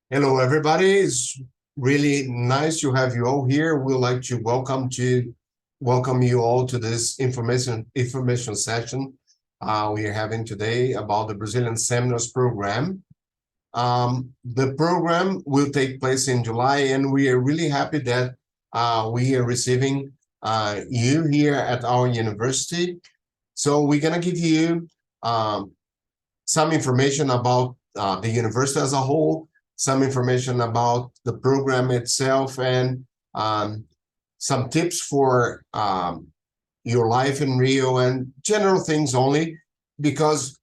Hello, everybody. It's really nice to have you all here. We'd like to welcome you all to this information session we are having today about the Brazilian Seminars program. The program will take place in July, and we are really happy that we are receiving you here at our university. So we're gonna give you some information about the university as a whole, some information about the program itself, and some tips for your life in Rio and general things only, because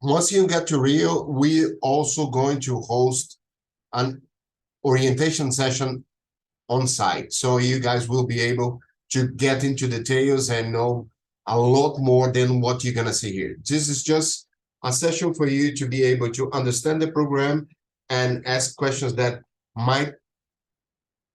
once you get to Rio, we're also going to host an orientation session on site. So you guys will be able to get into details and know a lot more than what you're going to see here. This is just a session for you to be able to understand the program and ask questions that might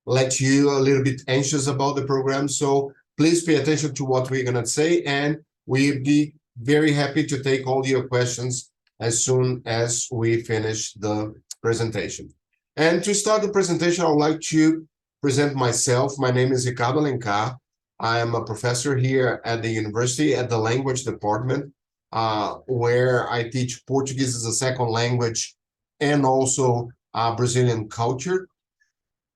let you a little bit anxious about the program. So please pay attention to what we're going to say, and we'll be very happy to take all your questions as soon as we finish the presentation. And to start the presentation, I would like to present myself. My name is Ricardo Alencar. I am a professor here at the university at the language department, where I teach Portuguese as a second language and also Brazilian culture.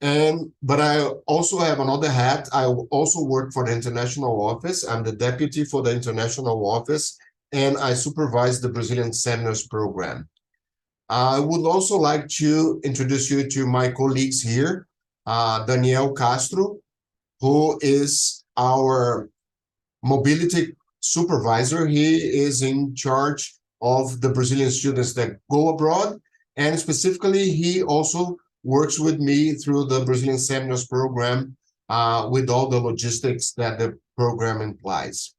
But I also have another hat. I also work for the international office. I'm the deputy for the international office, and I supervise the Brazilian Seminars program. I would also like to introduce you to my colleagues here, Daniel Castro, who is our mobility supervisor. He is in charge of the Brazilian students that go abroad, and specifically, he also works with me through the Brazilian Seminars program with all the logistics that the program implies.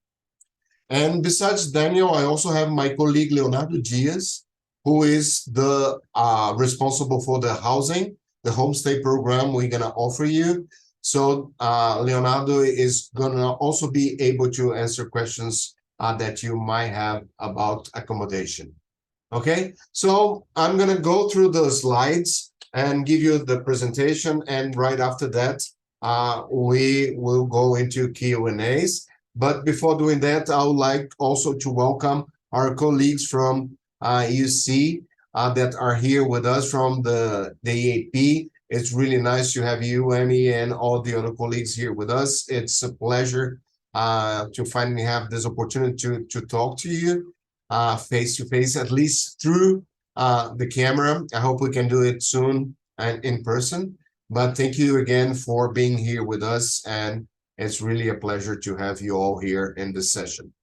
And besides Daniel, I also have my colleague Leonardo Diaz, who is the responsible for the housing, the homestay program we're gonna offer you. So Leonardo is gonna also be able to answer questions that you might have about accommodation. Okay, so I'm gonna go through the slides and give you the presentation, and right after that, we will go into Q&As. But before doing that, I would like also to welcome our colleagues from UC that are here with us from the EAP. It's really nice to have you, Amy, and all the other colleagues here with us. It's a pleasure to finally have this opportunity to talk to you face to face, at least through the camera. I hope we can do it soon and in person. But thank you again for being here with us, and it's really a pleasure to have you all here in this session.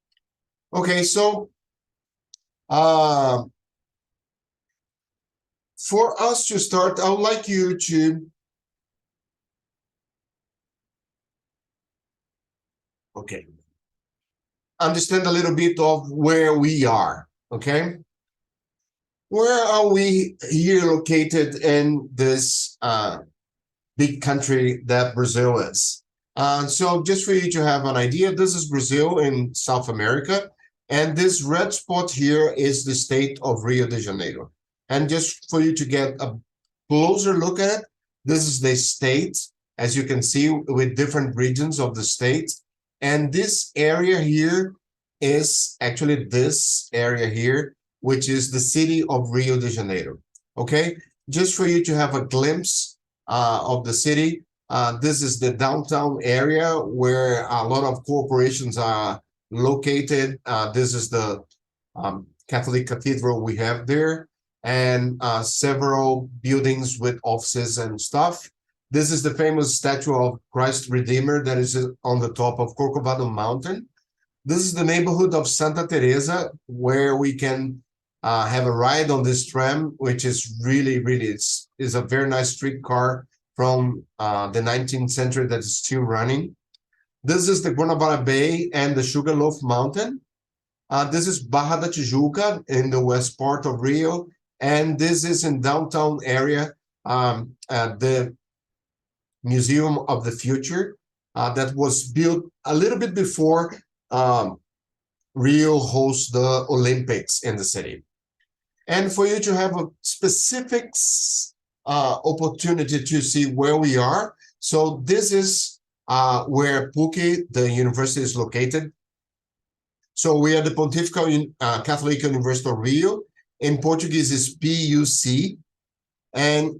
Okay, so for us to start, I would like you to understand a little bit of where we are, okay? Where are we here located in this big country that Brazil is? So just for you to have an idea, this is Brazil in South America, and this red spot here is the state of Rio de Janeiro. And just for you to get a closer look at it, this is the state, as you can see, with different regions of the state. And this area here is actually this area here, which is the city of Rio de Janeiro. Okay, just for you to have a glimpse of the city, this is the downtown area where a lot of corporations are located. This is the Catholic Cathedral we have there, and several buildings with offices and stuff. This is the famous statue of Christ Redeemer that is on the top of Corcovado Mountain. This is the neighborhood of Santa Teresa, where we can have a ride on this tram, which is really, is a very nice streetcar from the 19th century that is still running. This is the Guanabara Bay and the Sugarloaf Mountain. This is Barra da Tijuca in the west part of Rio, and this is in downtown area, the Museum of the Future that was built a little bit before Rio hosts the Olympics in the city. And for you to have a specific opportunity to see where we are. So this is where PUC, the university, is located. So we are the Pontifical Catholic University of Rio. In Portuguese is PUC, and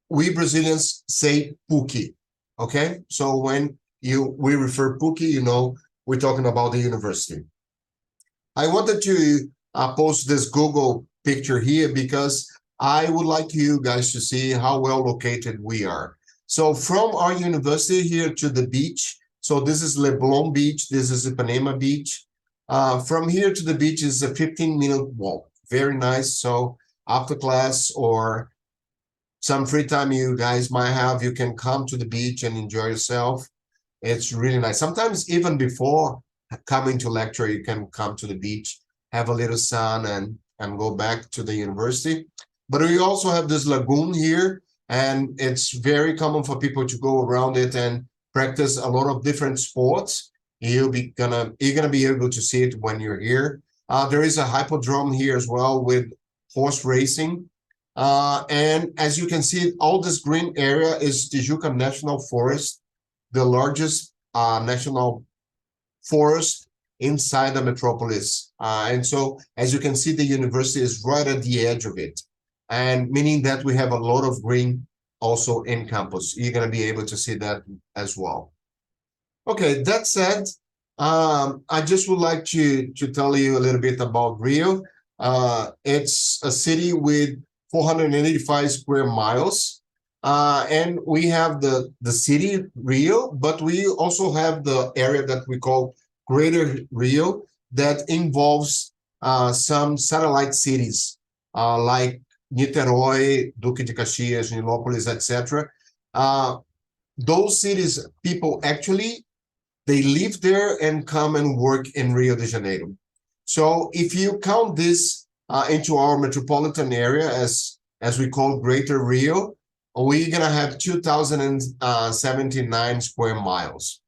we Brazilians say PUC. Okay, so when we refer PUC, you know we're talking about the university. I wanted to post this Google picture here because I would like you guys to see how well located we are. So from our university here to the beach, so this is Leblon Beach, this is Ipanema Beach. From here to the beach is a 15-minute walk. Very nice. So after class or some free time you guys might have, you can come to the beach and enjoy yourself. It's really nice. Sometimes even before coming to lecture, you can come to the beach, have a little sun, and go back to the university. But we also have this lagoon here, and it's very common for people to go around it and practice a lot of different sports. You're gonna be able to see it when you're here. There is a hippodrome here as well with horse racing. And as you can see, all this green area is Tijuca National Forest, the largest national forest inside the metropolis. And so, as you can see, the university is right at the edge of it, and meaning that we have a lot of green also in campus. You're going to be able to see that as well. Okay, that said, I just would like to tell you a little bit about Rio. It's a city with 485 square miles. And we have the city Rio, but we also have the area that we call Greater Rio that involves some satellite cities like Niterói, Duque de Caxias, Nilópolis, etc. Those cities, people actually, they live there and come and work in Rio de Janeiro. So if you count this into our metropolitan area, as we call Greater Rio, we're gonna have 2,079 square miles.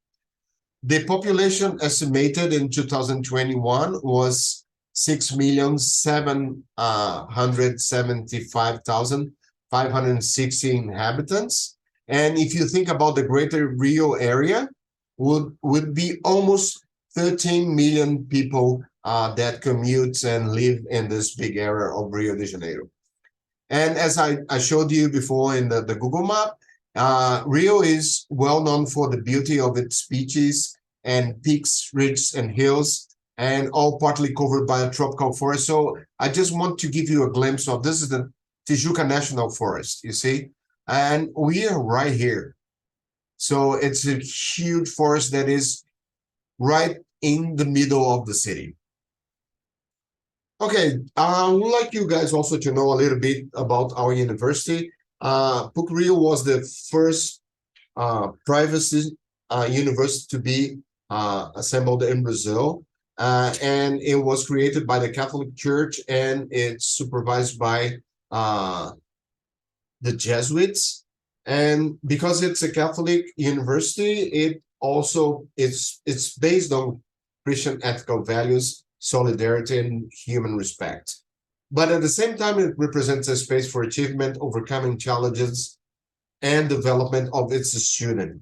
The population estimated in 2021 was 6,775,560 inhabitants. And if you think about the Greater Rio area, would be almost 13 million people that commute and live in this big area of Rio de Janeiro. And as I showed you before in the Google map, Rio is well known for the beauty of its beaches and peaks, ridges, and hills, and all partly covered by a tropical forest. So I just want to give you a glimpse of this is the Tijuca National Forest, you see? And we are right here. So it's a huge forest that is right in the middle of the city. Okay, I would like you guys also to know a little bit about our university. PUC Rio was the first private university to be assembled in Brazil, and it was created by the Catholic Church, and it's supervised by the Jesuits. And because it's a Catholic university, it also it's based on Christian ethical values, solidarity, and human respect. But at the same time, it represents a space for achievement, overcoming challenges, and development of its student.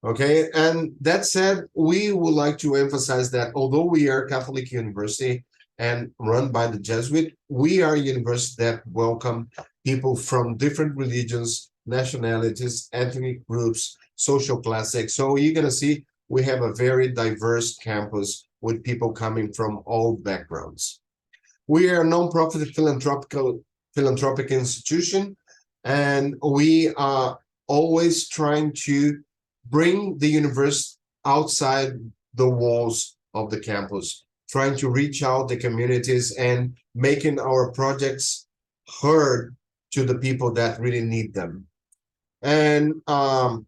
Okay, and that said, we would like to emphasize that although we are a Catholic university and run by the Jesuit, we are a university that welcome people from different religions, nationalities, ethnic groups, social classes. So you're going to see we have a very diverse campus with people coming from all backgrounds. We are a non-profit philanthropic institution, and we are always trying to bring the university outside the walls of the campus, trying to reach out the communities and making our projects heard to the people that really need them. And one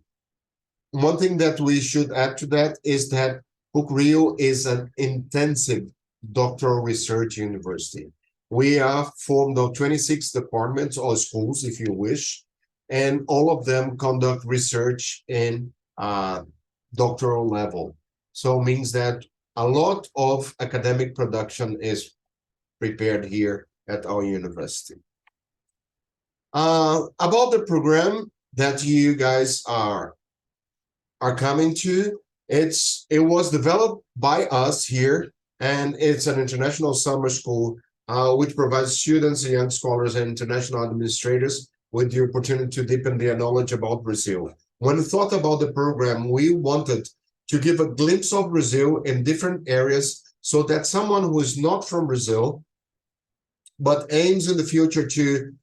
thing that we should add to that is that PUC Rio is an intensive doctoral research university. We are formed of 26 departments or schools, if you wish, and all of them conduct research in doctoral level. So it means that a lot of academic production is prepared here at our university. About the program that you guys are coming to, it was developed by us here, and it's an international summer school which provides students, young scholars, and international administrators with the opportunity to deepen their knowledge about Brazil. When we thought about the program, we wanted to give a glimpse of Brazil in different areas so that someone who is not from Brazil but aims in the future to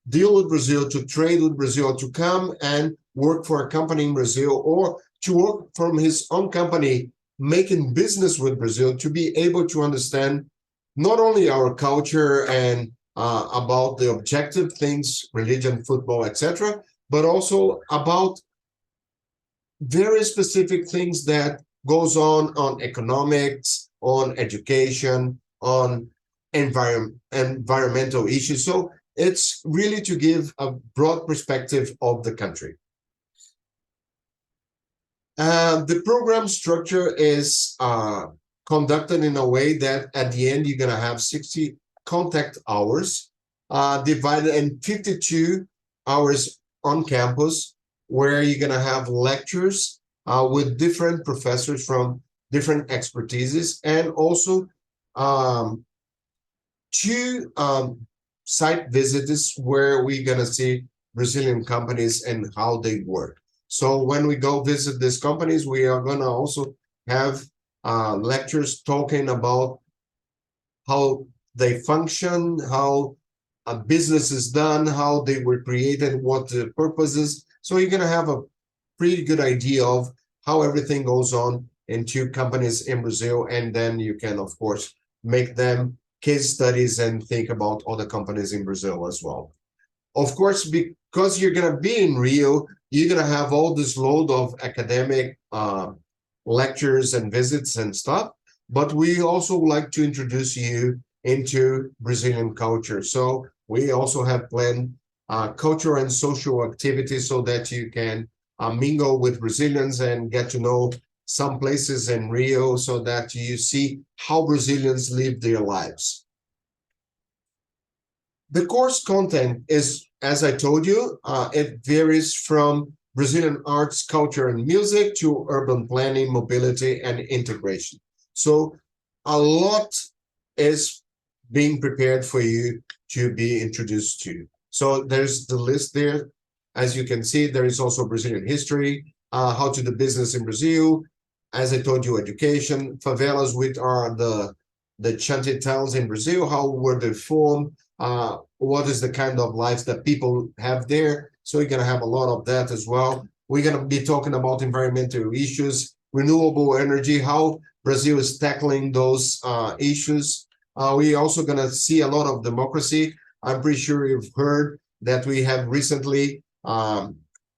deal with Brazil, to trade with Brazil, to come and work for a company in Brazil, or to work from his own company, making business with Brazil, to be able to understand not only our culture and about the objective things, religion, football, etc., but also about very specific things that goes on economics, on education, on environmental issues. So it's really to give a broad perspective of the country. The program structure is conducted in a way that at the end, you're going to have 60 contact hours divided in 52 hours on campus, where you're going to have lectures with different professors from different expertises, and also two site visits where we're going to see Brazilian companies and how they work. So when we go visit these companies, we are going to also have lectures talking about how they function, how a business is done, how they were created, what the purpose is. So you're going to have a pretty good idea of how everything goes on in two companies in Brazil. And then you can, of course, make them case studies and think about other companies in Brazil as well. Of course, because you're going to be in Rio, you're going to have all this load of academic lectures and visits and stuff. But we also like to introduce you into Brazilian culture. So we also have planned cultural and social activities so that you can mingle with Brazilians and get to know some places in Rio so that you see how Brazilians live their lives. The course content is, as I told you, it varies from Brazilian arts, culture, and music to urban planning, mobility, and integration. So a lot is being prepared for you to be introduced to. So there's the list there. As you can see, there is also Brazilian history, how to do business in Brazil. As I told you, education, favelas, which are the shanty towns in Brazil, how were they formed, what is the kind of lives that people have there. So you're going to have a lot of that as well. We're going to be talking about environmental issues, renewable energy, how Brazil is tackling those issues. We're also going to see a lot of democracy. I'm pretty sure you've heard that we have recently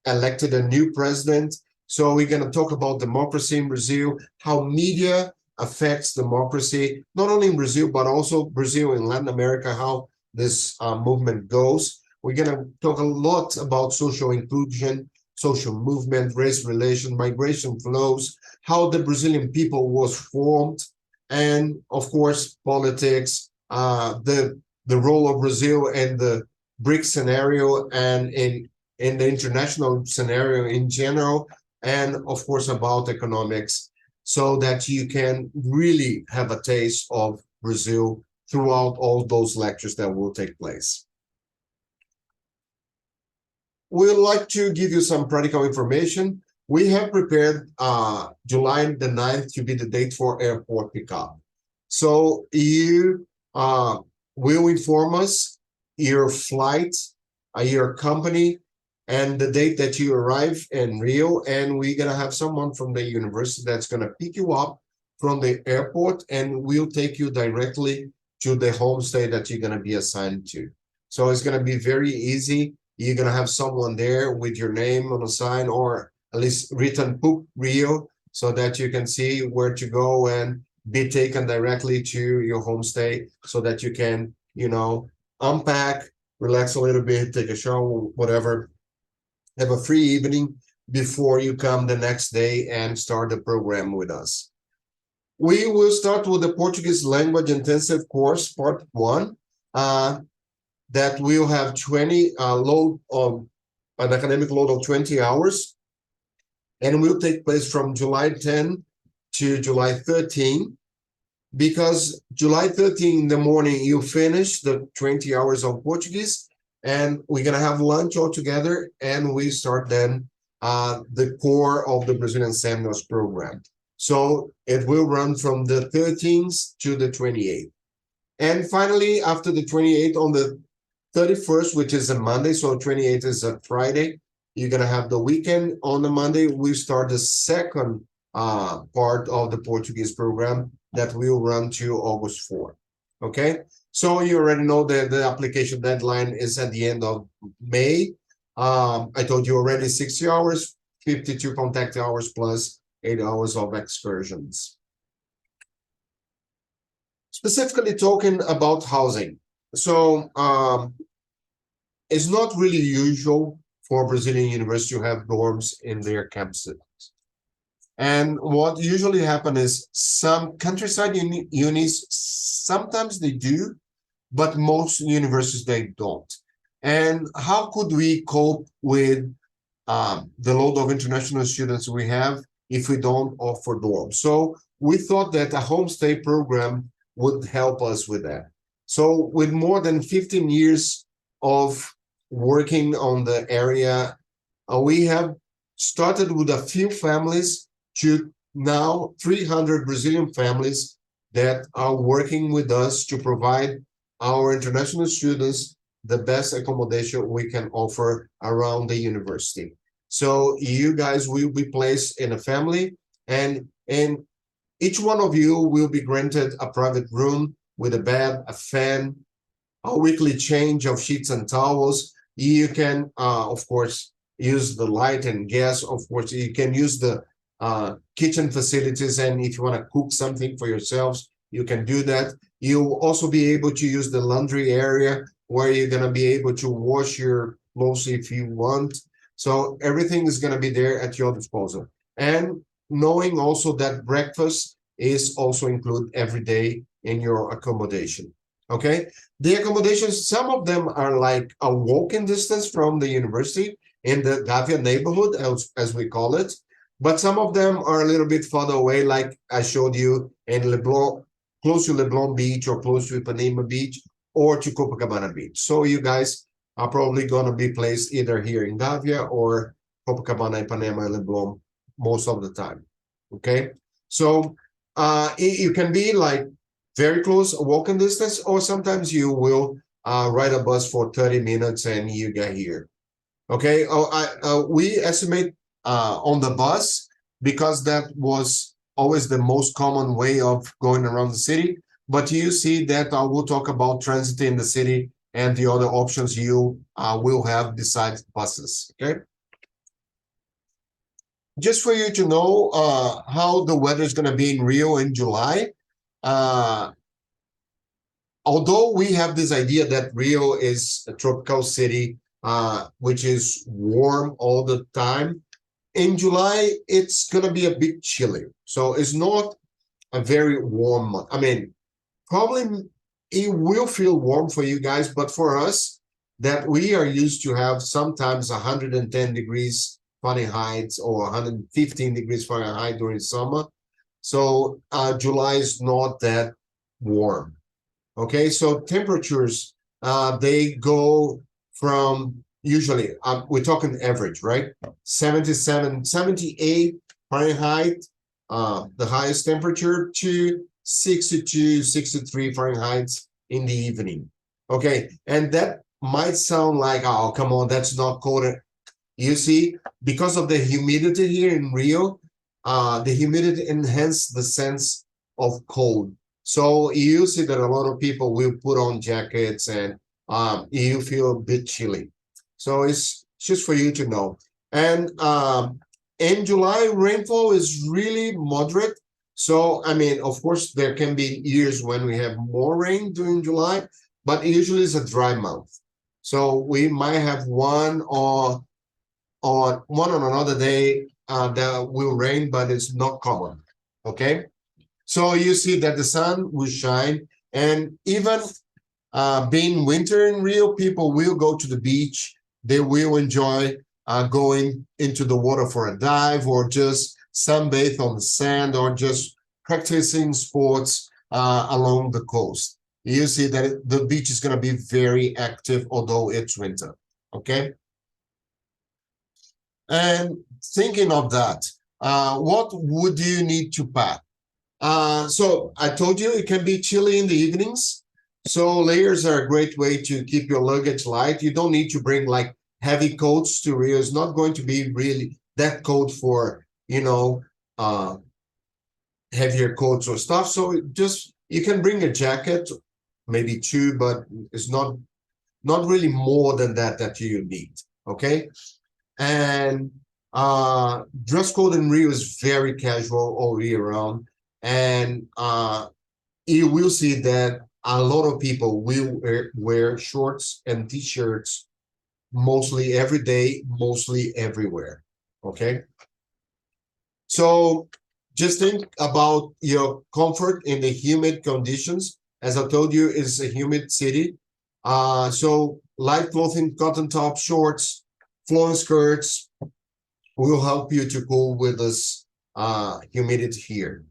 elected a new president. So we're going to talk about democracy in Brazil, how media affects democracy, not only in Brazil, but also Brazil in Latin America, how this movement goes. We're going to talk a lot about social inclusion, social movement, race relations, migration flows, how the Brazilian people was formed, and of course, politics, the role of Brazil in the BRICS scenario and in the international scenario in general, and of course about economics, so that you can really have a taste of Brazil throughout all those lectures that will take place. We'd like to give you some practical information. We have prepared July the 9th to be the date for airport pickup. So you will inform us your flight, your company, and the date that you arrive in Rio, and we're going to have someone from the university that's going to pick you up from the airport, and we'll take you directly to the homestay that you're going to be assigned to. So it's going to be very easy. You're going to have someone there with your name on a sign, or at least written PUC Rio, so that you can see where to go and be taken directly to your homestay, so that you can, unpack, relax a little bit, take a shower, whatever, have a free evening before you come the next day and start the program with us. We will start with the Portuguese language intensive course, part 1. that we'll have 20 load of an academic load of 20 hours, and will take place from July 10 to July 13, because July 13 in the morning you finish the 20 hours of Portuguese, and we're gonna have lunch all together, and we start then the core of the Brazilian Seminars program. So it will run from the 13th to the 28th. And finally, after the 28th, on the 31st, which is a Monday, so 28th is a Friday, you're gonna have the weekend. On the Monday, we start the second part of the Portuguese program that will run to August 4. Okay, so you already know that the application deadline is at the end of May. I told you already 60 hours, 52 contact hours plus 8 hours of excursions. Specifically talking about housing. So it's not really usual for Brazilian universities to have dorms in their campuses. And what usually happens is some countryside unis, sometimes they do, but most universities, they don't. And how could we cope with the load of international students we have if we don't offer dorms? So we thought that a homestay program would help us with that. So with more than 15 years of working on the area, we have started with a few families to now 300 Brazilian families that are working with us to provide our international students the best accommodation we can offer around the university. So you guys will be placed in a family, and each one of you will be granted a private room with a bed, a fan, a weekly change of sheets and towels. You can, of course, use the light and gas. Of course, you can use the kitchen facilities, and if you want to cook something for yourselves, you can do that. You'll also be able to use the laundry area where you're going to be able to wash your clothes if you want. So everything is going to be there at your disposal. And knowing also that breakfast is also included every day in your accommodation. Okay, the accommodations, some of them are like a walking distance from the university in the Gavia neighborhood, as we call it. But some of them are a little bit further away, like I showed you in Leblon, close to Leblon Beach or close to Ipanema Beach or to Copacabana Beach. So you guys are probably going to be placed either here in Gavia or Copacabana, Ipanema, and Leblon most of the time. Okay, so you can be like very close, walking distance, or sometimes you will ride a bus for 30 minutes and you get here. Okay, we estimate on the bus, because that was always the most common way of going around the city. But you see that we'll talk about transit in the city and the other options you will have besides buses. Okay, just for you to know how the weather is going to be in Rio in July. Although we have this idea that Rio is a tropical city, which is warm all the time, in July, it's going to be a bit chilly. So it's not a very warm month. I mean, probably it will feel warm for you guys, but for us, that we are used to have sometimes 110 degrees Fahrenheit or 115 degrees Fahrenheit during summer. So July is not that warm. Okay, so temperatures, they go from usually, we're talking average, right? 77, 78 Fahrenheit, the highest temperature, to 62, 63 Fahrenheit in the evening. Okay, and that might sound like, oh, come on, that's not cold. You see, because of the humidity here in Rio, the humidity enhances the sense of cold. So you see that a lot of people will put on jackets and you feel a bit chilly. So it's just for you to know. And in July, rainfall is really moderate. So, I mean, of course, there can be years when we have more rain during July, but usually it's a dry month. So we might have one on another day that will rain, but it's not common. Okay. So you see that the sun will shine, and even Being winter in Rio, people will go to the beach. They will enjoy going into the water for a dive or just sunbathe on the sand or just practicing sports along the coast. You see that the beach is going to be very active, although it's winter. Okay. And thinking of that, what would you need to pack? So I told you it can be chilly in the evenings. So layers are a great way to keep your luggage light. You don't need to bring like heavy coats to Rio. It's not going to be really that cold for, heavier coats or stuff. So just you can bring a jacket, maybe two, but it's not really more than that you need. Okay. And dress code in Rio is very casual all year round. And you will see that a lot of people will wear shorts and t-shirts mostly every day, mostly everywhere. Okay. So just think about your comfort in the humid conditions. As I told you, it's a humid city. So light clothing, cotton tops, shorts, flowing skirts will help you to cool with this humidity here.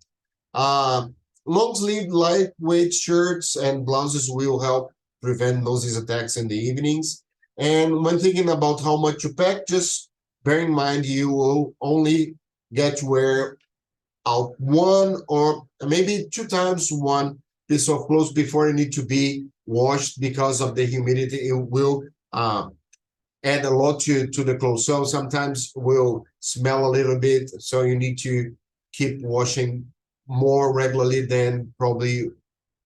Long sleeve, lightweight shirts and blouses will help prevent nose attacks in the evenings. And when thinking about how much you pack, just bear in mind you will only get to wear out one or maybe two times one piece of clothes before you need to be washed because of the humidity. It will add a lot to the clothes. So sometimes will smell a little bit. So you need to keep washing more regularly than probably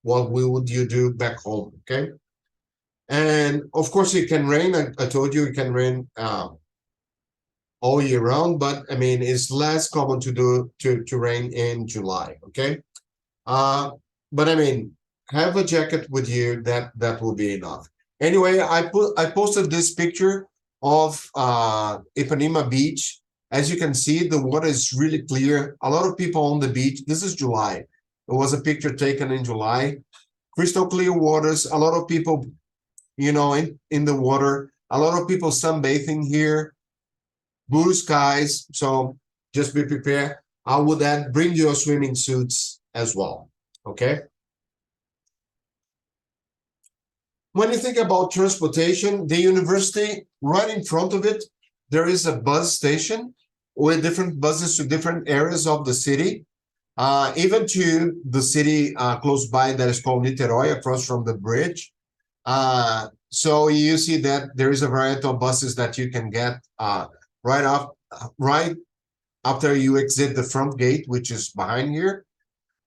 what would you do back home. Okay. And of course it can rain. I told you it can rain all year round, but I mean it's less common to rain in July. Okay. But I mean, have a jacket with you, that will be enough. Anyway, I posted this picture of Ipanema Beach. As you can see, the water is really clear. A lot of people on the beach. This is July. It was a picture taken in July. Crystal clear waters. A lot of people, in the water. A lot of people sunbathing here. Blue skies. So just be prepared. I would then bring your swimming suits as well. Okay. When you think about transportation, the university, right in front of it, there is a bus station with different buses to different areas of the city, even to the city close by that is called Niterói, across from the bridge. So you see that there is a variety of buses that you can get right after you exit the front gate, which is behind here.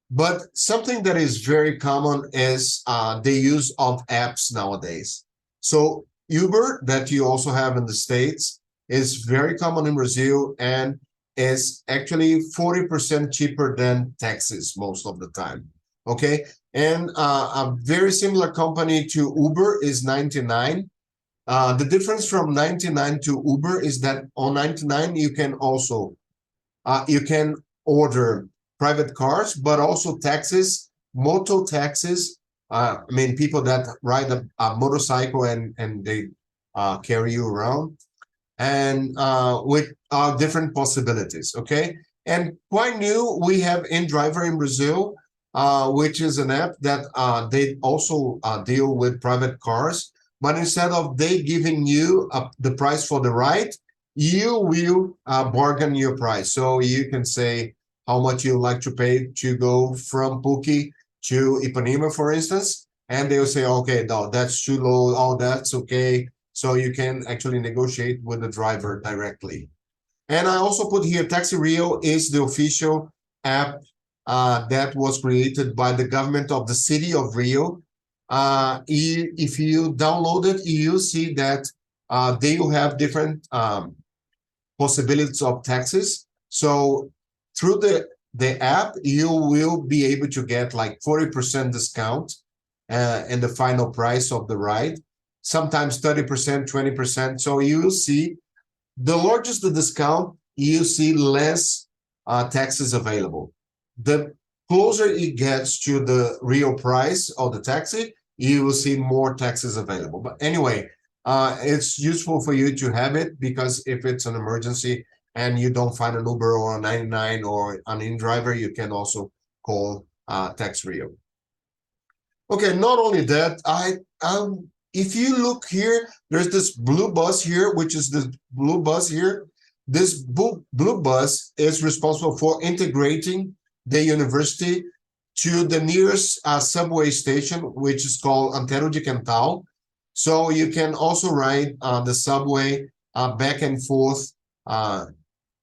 But something that is very common is the use of apps nowadays. So Uber, that you also have in the States, is very common in Brazil and is actually 40% cheaper than taxis most of the time. Okay. And a very similar company to Uber is 99. The difference from 99 to Uber is that on 99 you can also you can order private cars, but also taxis, moto taxis. I mean, people that ride a motorcycle and they carry you around, and with different possibilities. Okay, and quite new, we have InDriver in Brazil, which is an app that they also deal with private cars. But instead of they giving you the price for the ride, you will bargain your price. So you can say how much you like to pay to go from PUC to Ipanema, for instance, and they'll say, okay, no, that's too low. Oh, that's okay. So you can actually negotiate with the driver directly. And I also put here, Taxi Rio is the official app that was created by the government of the city of Rio. If you download it, you see that they will have different possibilities of taxes. So through the app, you will be able to get like 40% discount in the final price of the ride, sometimes 30%, 20%. So you will see the largest the discount, you see less taxes available. The closer it gets to the real price of the taxi, you will see more taxis available. But anyway, it's useful for you to have it, because if it's an emergency and you don't find an Uber or a 99 or an InDriver, you can also call Tax Rio. Okay, not only that, if you look here, there's this blue bus here, which is the blue bus here. This blue bus is responsible for integrating the university to the nearest subway station, which is called Antero de Quental. So you can also ride the subway back and forth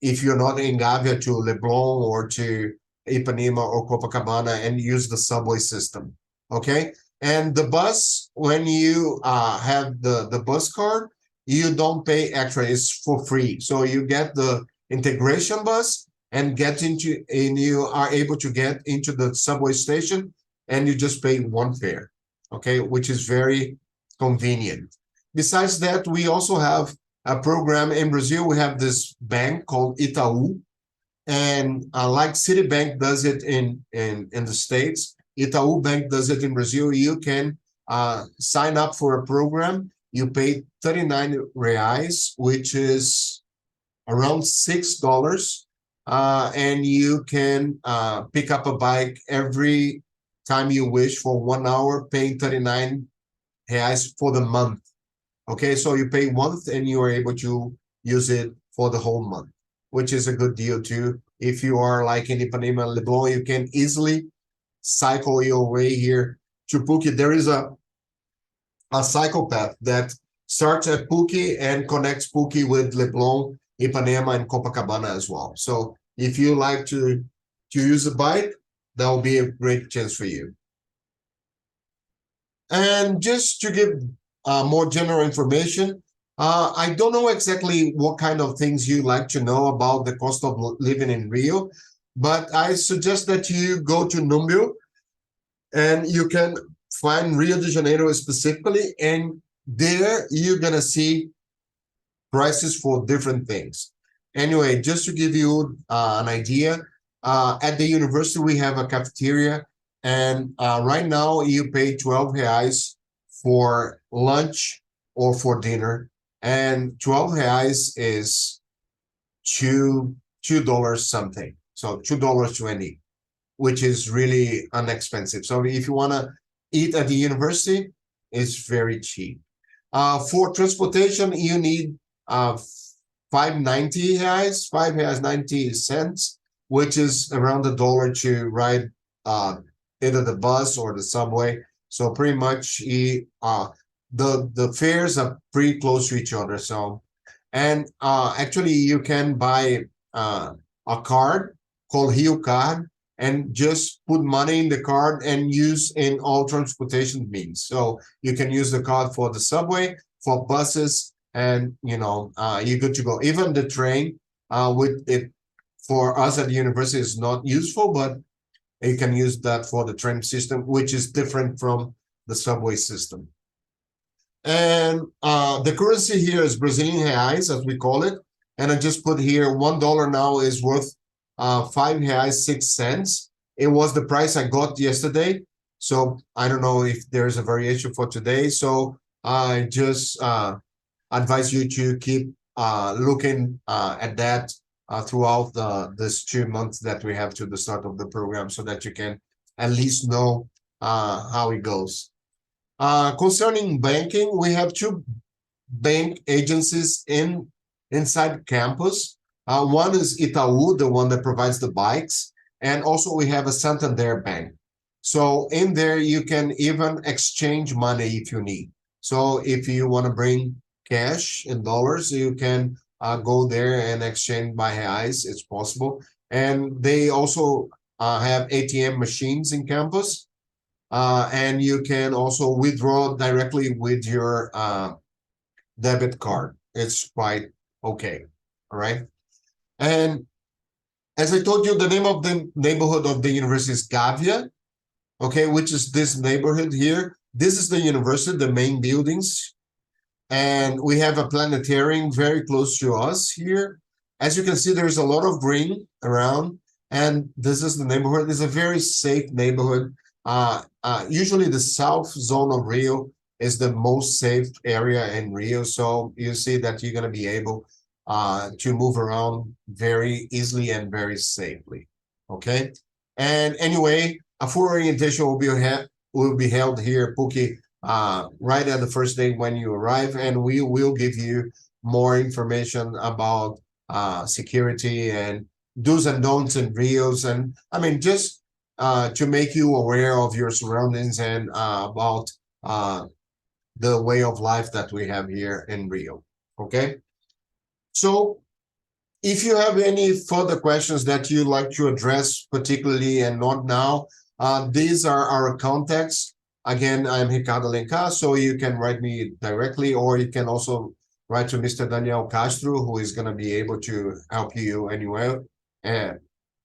if you're not in Gávea to Leblon or to Ipanema or Copacabana, and use the subway system. Okay, and the bus, when you have the bus card, you don't pay extra, it's for free. So you get the integration bus and you are able to get into the subway station, and you just pay one fare, okay, which is very convenient. Besides that, we also have a program in Brazil. We have this bank called Itaú, and like Citibank does it in the States, Itaú Bank does it in Brazil. You can sign up for a program. You pay 39 reais, which is around $6, and you can pick up a bike every time you wish for 1 hour, paying 39 reais for the month. Okay, so you pay once and you are able to use it for the whole month, which is a good deal too. If you are like in Ipanema, Leblon, you can easily cycle your way here to PUC. There is a cycle path that starts at PUC and connects PUC with Leblon, Ipanema, and Copacabana as well. So if you like to use a bike, that will be a great chance for you. And just to give more general information, I don't know exactly what kind of things you like to know about the cost of living in Rio, but I suggest that you go to Numbeo, and you can find Rio de Janeiro specifically, and there you're gonna see prices for different things. Anyway, just to give you an idea, at the university we have a cafeteria, and right now you pay 12 reais for lunch or for dinner, and 12 reais is $2 something, so $2.20, which is really inexpensive. So if you want to eat at the university, it's very cheap. For transportation, you need 5.90 reais, 5 reais 90 cents, which is around $1 to ride either the bus or the subway. So pretty much the fares are pretty close to each other. So, and actually you can buy a card called Rio Card, and just put money in the card and use in all transportation means. So you can use the card for the subway, for buses, and you're good to go. Even the train, with it, for us at the university, is not useful, but you can use that for the train system, which is different from the subway system. And the currency here is Brazilian reais, as we call it. And I just put here $1 now is worth 5 reais 6 cents. It was the price I got yesterday. So I don't know if there's a variation for today. So I just advise you to keep looking at that throughout this 2 months that we have to the start of the program, so that you can at least know how it goes. Concerning banking, we have 2 bank agencies inside campus. One is Itaú, the one that provides the bikes, and also we have a Santander Bank. So in there, you can even exchange money if you need. So if you want to bring cash in dollars, you can go there and exchange by reais. It's possible. And they also have ATM machines in campus. And you can also withdraw directly with your debit card. It's quite okay. All right. And as I told you, the name of the neighborhood of the university is Gávea, okay, which is this neighborhood here. This is the university, the main buildings. And we have a planetarium very close to us here. As you can see, there's a lot of green around. And this is the neighborhood. It's a very safe neighborhood. usually the south zone of Rio is the most safe area in Rio. So you see that you're going to be able to move around very easily and very safely. Okay. And anyway, a full orientation will be held here at PUC right at the first day when you arrive, and we will give you more information about security and do's and don'ts in Rios, and I mean just to make you aware of your surroundings and about the way of life that we have here in Rio. Okay, so if you have any further questions that you'd like to address particularly and not now, these are our contacts. Again, I'm Ricardo Alencar, so you can write me directly, or you can also write to Mr. Daniel Castro, who is going to be able to help you anywhere.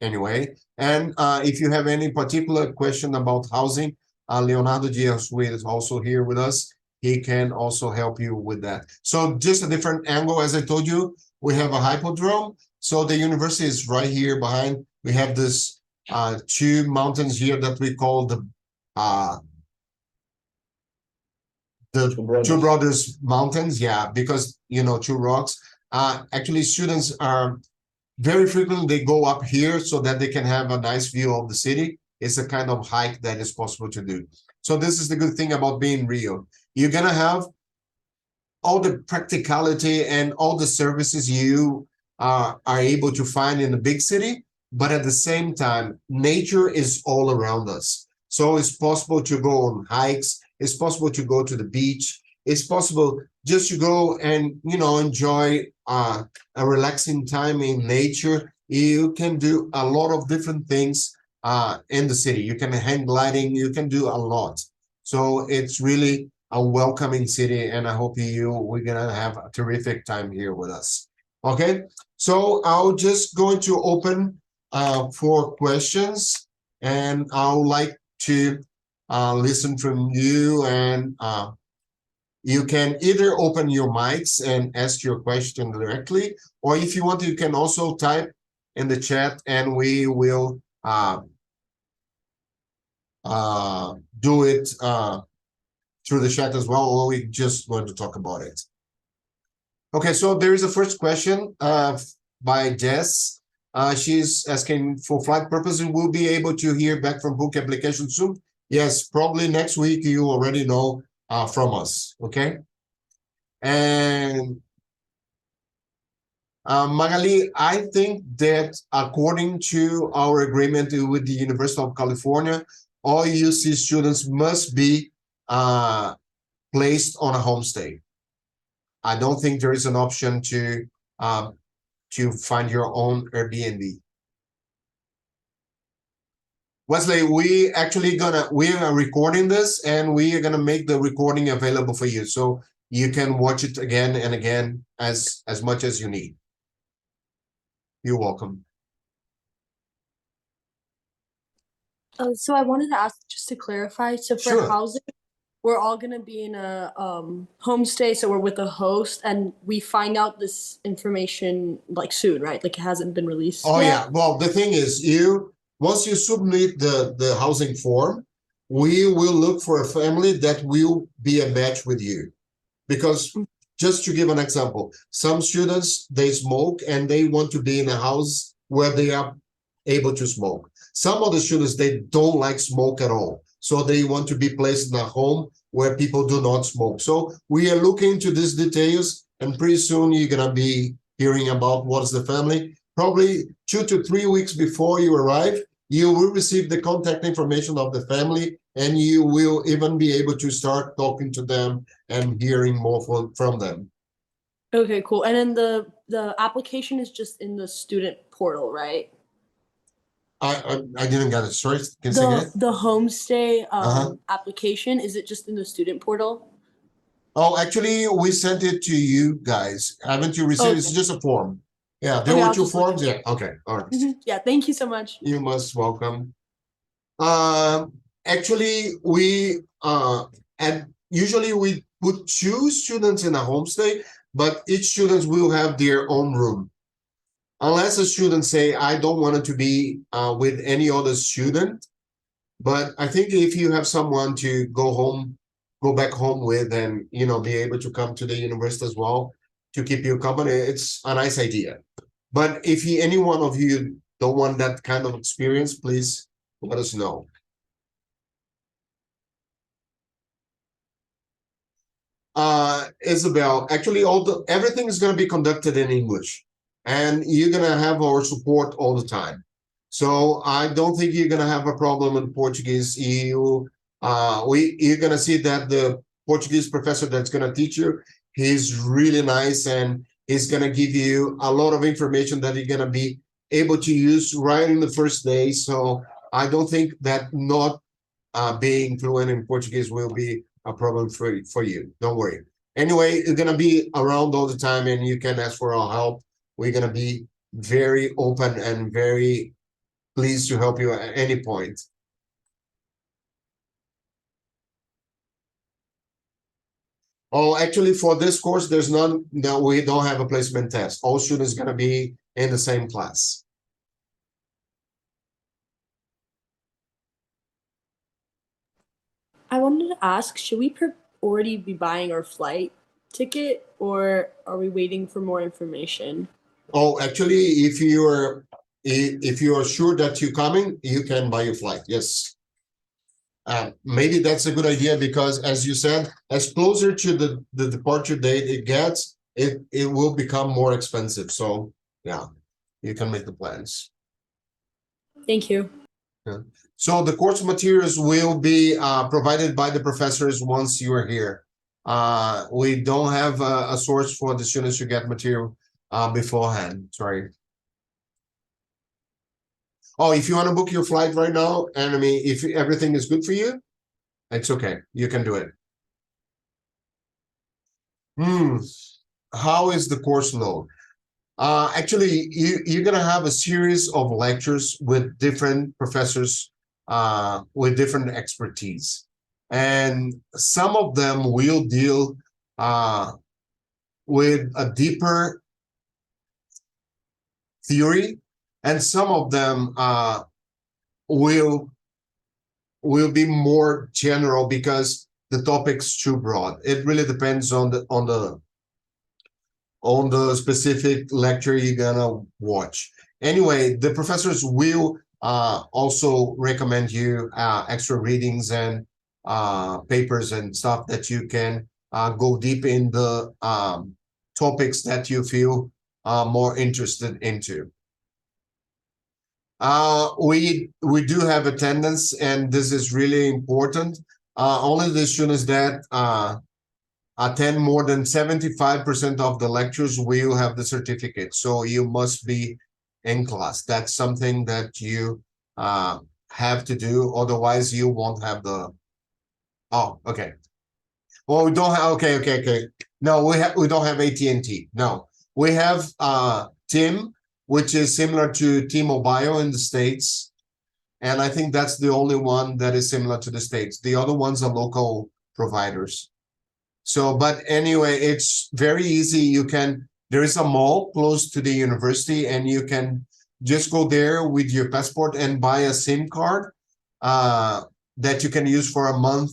Anyway, and if you have any particular question about housing, Leonardo Diaz, who is also here with us, he can also help you with that. So just a different angle, as I told you, we have a hypodrome. So the university is right here behind. We have this two mountains here that we call the Two Brothers Mountains. Yeah, because you know, two rocks. Actually, students are very frequently they go up here so that they can have a nice view of the city. It's a kind of hike that is possible to do. So this is the good thing about being Rio. You're gonna have all the practicality and all the services you are able to find in a big city, but at the same time, nature is all around us. So it's possible to go on hikes. It's possible to go to the beach. It's possible just to go and, you know, enjoy a relaxing time in nature. You can do a lot of different things in the city. You can hang gliding. You can do a lot. So it's really a welcoming city, and I hope we're gonna have a terrific time here with us. Okay, so I'll just going to open for questions, and I would like to listen from you, and you can either open your mics and ask your question directly, or if you want, you can also type in the chat, and we will do it through the chat as well, or we just going to talk about it. Okay, so there is a first question by Jess. She's asking, for flight purposes, we'll be able to hear back from PUC application soon? Yes, probably next week. You already know from us, okay? And Magali, I think that according to our agreement with the University of California, all UC students must be placed on a homestay. I don't think there is an option to find your own Airbnb. Wesley, we are recording this, and we are gonna make the recording available for you, so you can watch it again and again as much as you need. You're welcome. So I wanted to ask, just to clarify, so for Sure. housing, we're all gonna be in a homestay, so we're with a host, and we find out this information like soon, right? Like it hasn't been released Oh yet? yeah. Well, the thing is, once you submit the housing form, we will look for a family that will be a match with you. Because just to give an example, some students, they smoke and they want to be in a house where they are able to smoke. Some of the students, they don't like smoke at all. So they want to be placed in a home where people do not smoke. So we are looking into these details, and pretty soon you're gonna be hearing about what's the family. Probably 2 to 3 weeks before you arrive, you will receive the contact information of the family, and you will even be able to start talking to them and hearing more from them. Okay, cool. And then the application is just in the student portal, right? I didn't get it. Sorry, can you say again? The homestay application, is it just in the student portal? Oh, actually, we sent it to you guys. Haven't you received it? It's just a form. Yeah, there were 2 forms. Yeah, okay, all right. Yeah, thank you so much. You most welcome. Actually, and usually we put 2 students in a homestay, but each student will have their own room. Unless a student say, I don't want it to be with any other student, But I think if you have someone to go back home with, and be able to come to the university as well to keep you company, it's a nice idea. But if any one of you don't want that kind of experience, please let us know. Isabel, actually, everything is going to be conducted in English, and you're going to have our support all the time. So I don't think you're going to have a problem in Portuguese. You're going to see that the Portuguese professor that's going to teach you, he's really nice, and he's going to give you a lot of information that you're going to be able to use right in the first day. So I don't think that not being fluent in Portuguese will be a problem for you. Don't worry. Anyway, it's gonna be around all the time, and you can ask for our help. We're gonna be very open and very pleased to help you at any point. Oh, actually, for this course, there's none. No, we don't have a placement test. All students gonna be in the same class. I wanted to ask, should we already be buying our flight ticket, or are we waiting for more information? Oh, actually, if you are sure that you're coming, you can buy your flight. Yes. Maybe that's a good idea, because as you said, as closer to the departure date it gets, it will become more expensive. So yeah, you can make the plans. Thank you. Yeah. So the course materials will be provided by the professors once you are here. We don't have a source for the students to get material beforehand. Sorry. Oh, if you want to book your flight right now, and I mean, if everything is good for you, it's okay. You can do it. How is the course load? Actually, you're gonna have a series of lectures with different professors with different expertise, and some of them will deal with a deeper theory, and some of them will be more general because the topic's too broad. It really depends on the specific lecture you're gonna watch. Anyway, the professors will also recommend you extra readings and papers and stuff that you can go deep in the topics that you feel more interested into. We do have attendance, and this is really important. Only the students that attend more than 75% of the lectures will have the certificate. So you must be in class. That's something that you have to do. Otherwise, you won't have the. Oh, okay. Well, we don't have. Okay. No, we don't have AT&T. No, we have TIM, which is similar to T-Mobile in the States, and I think that's the only one that is similar to the States. The other ones are local providers. So, but anyway, it's very easy. There is a mall close to the university, and you can just go there with your passport and buy a SIM card that you can use for a month,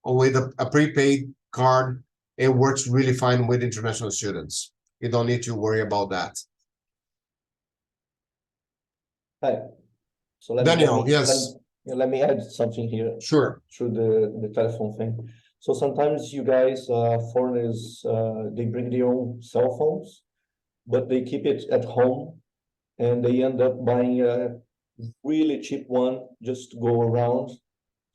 or with a prepaid card. It works really fine with international students. You don't need to worry about that. Hi. So Daniel, yes. let me add something here Sure. through the telephone thing. So sometimes you guys, foreigners, they bring their own cell phones, but they keep it at home, and they end up buying a really cheap one just to go around,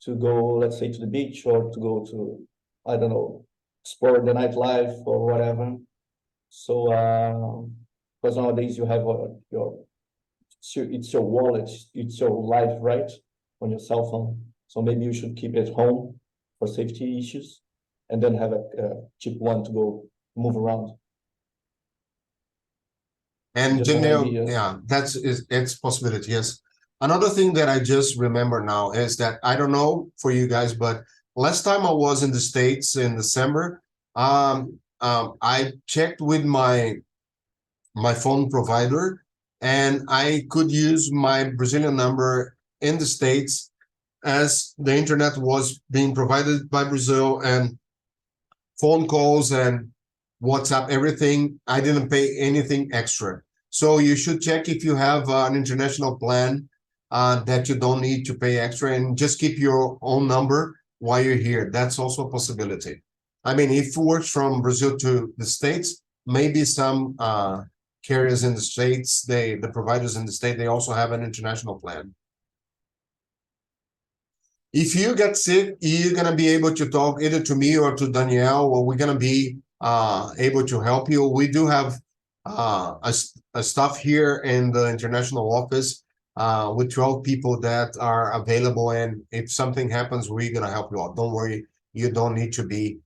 to go, let's say, to the beach, or to go to, I don't know, explore the nightlife or whatever. So, because nowadays you have it's your wallet, it's your life, right, on your cell phone. So maybe you should keep it home for safety issues, and then have a cheap one to go move around. And Just an Daniel, idea. yeah, it's possibility. Yes. Another thing that I just remember now is that I don't know for you guys, but last time I was in the States in December, I checked with my phone provider, and I could use my Brazilian number in the States as the internet was being provided by Brazil and phone calls and WhatsApp, everything, I didn't pay anything extra. So you should check if you have an international plan that you don't need to pay extra, and just keep your own number while you're here. That's also a possibility. I mean, if it works from Brazil to the States, maybe some carriers in the States, the providers in the state, they also have an international plan. If you get sick, you're gonna be able to talk either to me or to Danielle, or we're gonna be able to help you. We do have a staff here in the international office with 12 people that are available, and if something happens, we're gonna help you out. Don't worry, you don't need to be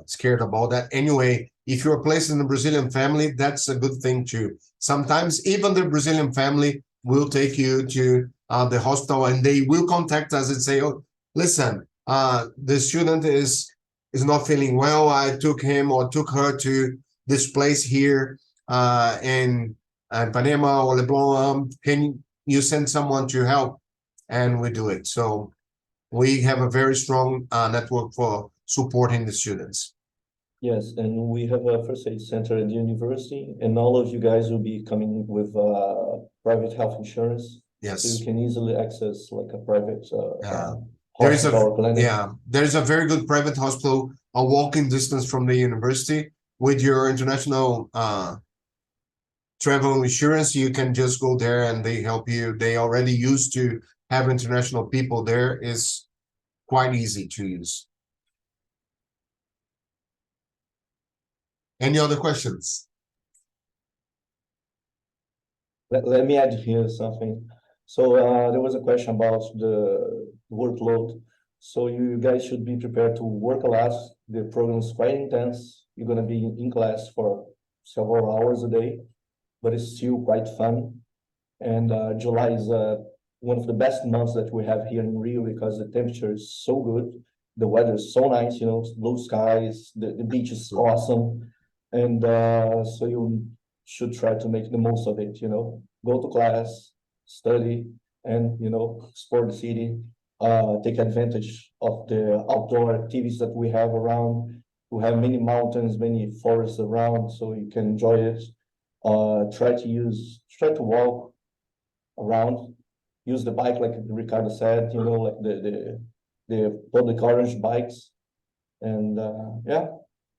scared about that. Anyway, if you're placed in the Brazilian family, that's a good thing too. Sometimes even the Brazilian family will take you to the hospital, and they will contact us and say, oh, listen, the student is not feeling well. I took him or took her to this place here in Panama or Leblon. Can you send someone to help? And we do it. So we have a very strong network for supporting the students. Yes, and we have a first aid center at the university, and all of you guys will be coming with private health insurance. Yes. So you can easily access like a private There is hospital or clinic. there's a very good private hospital, a walking distance from the university. With your international travel insurance, you can just go there and they help you. They already used to have international people there. Is quite easy to use. Any other questions? Let me add here something. So there was a question about the workload. So you guys should be prepared to work a lot. The program is quite intense. You're going to be in class for several hours a day, but it's still quite fun. And July is one of the best months that we have here in Rio because the temperature is so good. The weather is so nice, you know, blue skies, the beach is awesome. And so you should try to make the most of it, you know, go to class, study, and, you know, explore the city, take advantage of the outdoor activities that we have around. We have many mountains, many forests around, so you can enjoy it. Try to walk around, use the bike like Ricardo said, you know, like the public orange bikes, and yeah,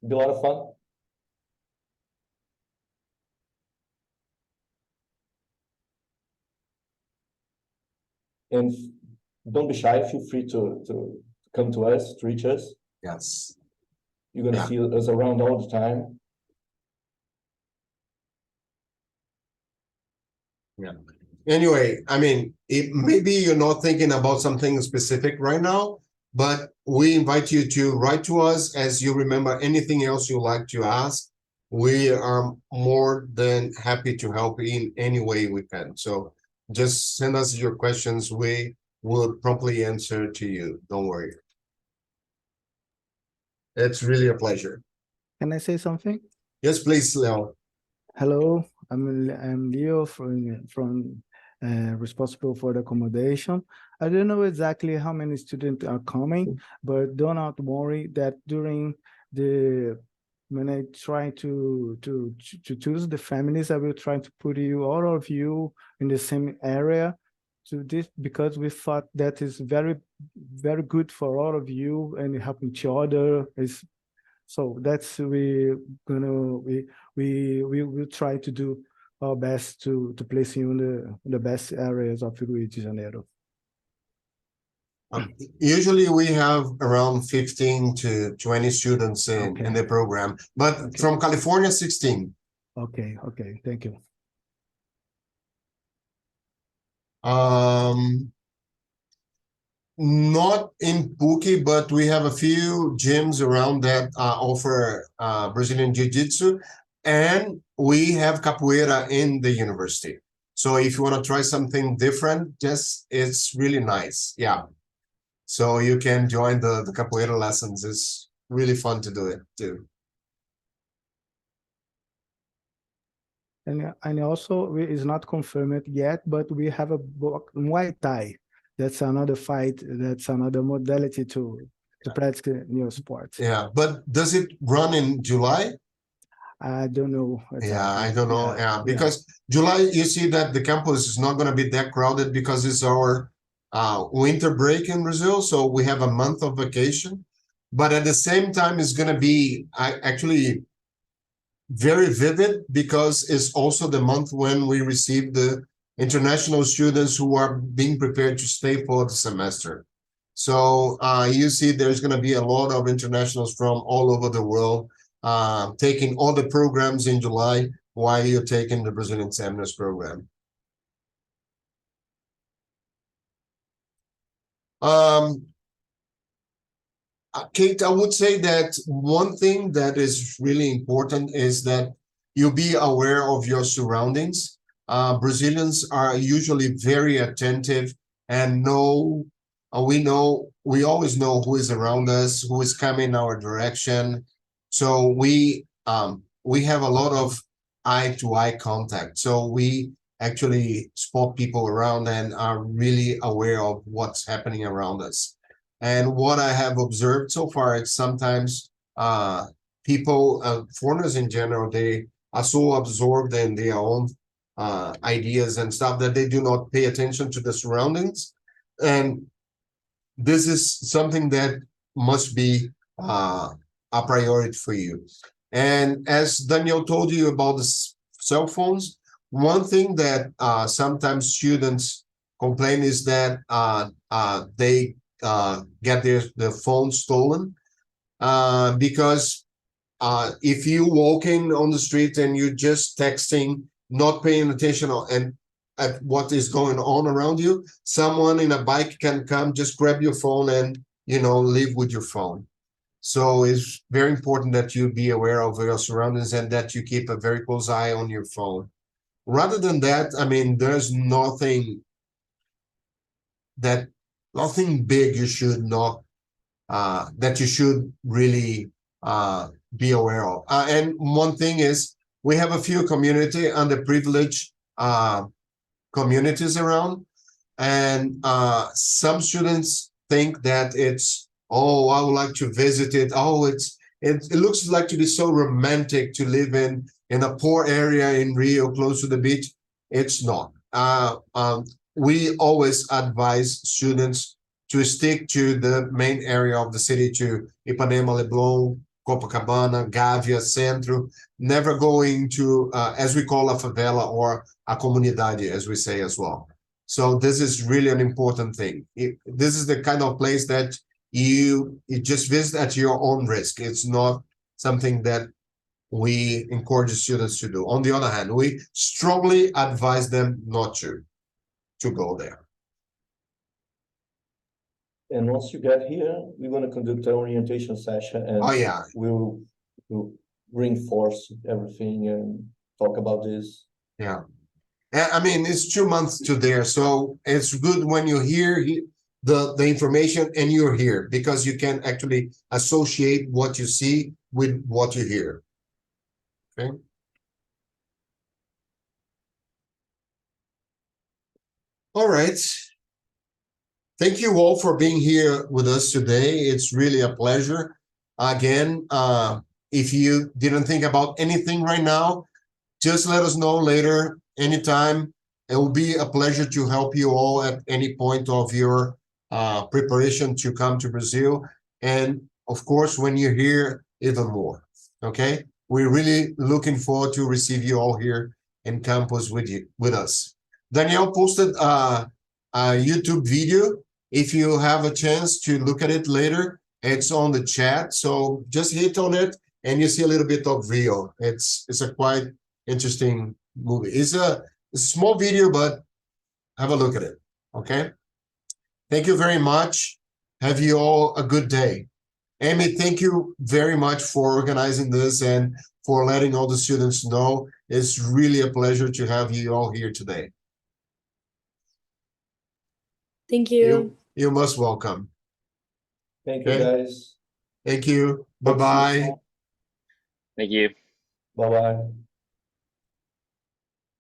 be a lot of fun. And don't be shy. Feel free to come to us, to reach us. Yes. You're gonna see us around all the time. Yeah. Anyway, I mean, maybe you're not thinking about something specific right now, but we invite you to write to us as you remember anything else you'd like to ask. We are more than happy to help in any way we can. So just send us your questions. We will promptly answer to you. Don't worry. It's really a pleasure. Can I say something? Yes, please, Leo. Hello, I'm Leo from responsible for the accommodation. I don't know exactly how many students are coming, but do not worry that during when I try to choose the families, I will try to put all of you in the same area to this, because we thought that is very good for all of you and help each other. So that's we will try to do our best to place you in the best areas of Rio de Janeiro. Usually we have around 15 to 20 students in the program, but from California, 16. Okay, thank you. Not in PUC, but we have a few gyms around that offer Brazilian Jiu-Jitsu, and we have capoeira in the university. So if you want to try something different, it's really nice. Yeah. So you can join the capoeira lessons. It's really fun to do it too. And also it's not confirmed yet, but we have a Muay Thai. that's another fight. That's another modality to practice your sport. Yeah, but does it run in July? I don't know Yeah, I exactly. don't know. Yeah, because July, you see that the campus is not going to be that crowded because it's our winter break in Brazil. So we have a month of vacation, but at the same time, it's going to be actually very vivid because it's also the month when we receive the international students who are being prepared to stay for the semester. So you see there's going to be a lot of internationals from all over the world taking all the programs in July while you're taking the Brazilian Seminars program. Kate, I would say that one thing that is really important is that you be aware of your surroundings. Brazilians are usually very attentive and we always know who is around us, who is coming our direction. So we have a lot of eye-to-eye contact. So we actually spot people around and are really aware of what's happening around us. And what I have observed so far is sometimes people, foreigners in general, they are so absorbed in their own ideas and stuff that they do not pay attention to the surroundings. And this is something that must be a priority for you. And as Daniel told you about the cell phones, one thing that sometimes students complain is that they get their phone stolen because if you walking on the street and you're just texting, not paying attention at what is going on around you, someone in a bike can come, just grab your phone and leave with your phone. So it's very important that you be aware of your surroundings and that you keep a very close eye on your phone. Rather than that, I mean, there's nothing big you should not that you should really be aware of. And one thing is we have a few underprivileged communities around, and some students think that it's, oh, I would like to visit it. Oh, it looks like to be so romantic to live in a poor area in Rio close to the beach. It's not. We always advise students to stick to the main area of the city, to Ipanema, Leblon, Copacabana, Gávea, Centro, never going to, as we call, a favela or a comunidade, as we say as well. So this is really an important thing. This is the kind of place that you just visit at your own risk. It's not something that we encourage students to do. On the other hand, we strongly advise them not to go there. And once you get here, we're going to conduct an orientation session, and we'll reinforce everything and talk about this. Yeah. I mean, it's 2 months to there, so it's good when you hear the information and you're here, because you can actually associate what you see with what you hear. Okay. All right. Thank you all for being here with us today. It's really a pleasure. Again, if you didn't think about anything right now, just let us know later, anytime. It will be a pleasure to help you all at any point of your preparation to come to Brazil. And of course, when you're here, even more. Okay? We're really looking forward to receive you all here in campus with us. Danielle posted a YouTube video. If you have a chance to look at it later, it's on the chat. So just hit on it and you see a little bit of Rio. It's a quite interesting movie. It's a small video, but have a look at it. Okay. Thank you very much. Have you all a good day. Amy, thank you very much for organizing this and for letting all the students know. It's really a pleasure to have you all here today. Thank you. You're most welcome. Thank you, guys. Thank you. Bye-bye. Thank you. Bye-bye.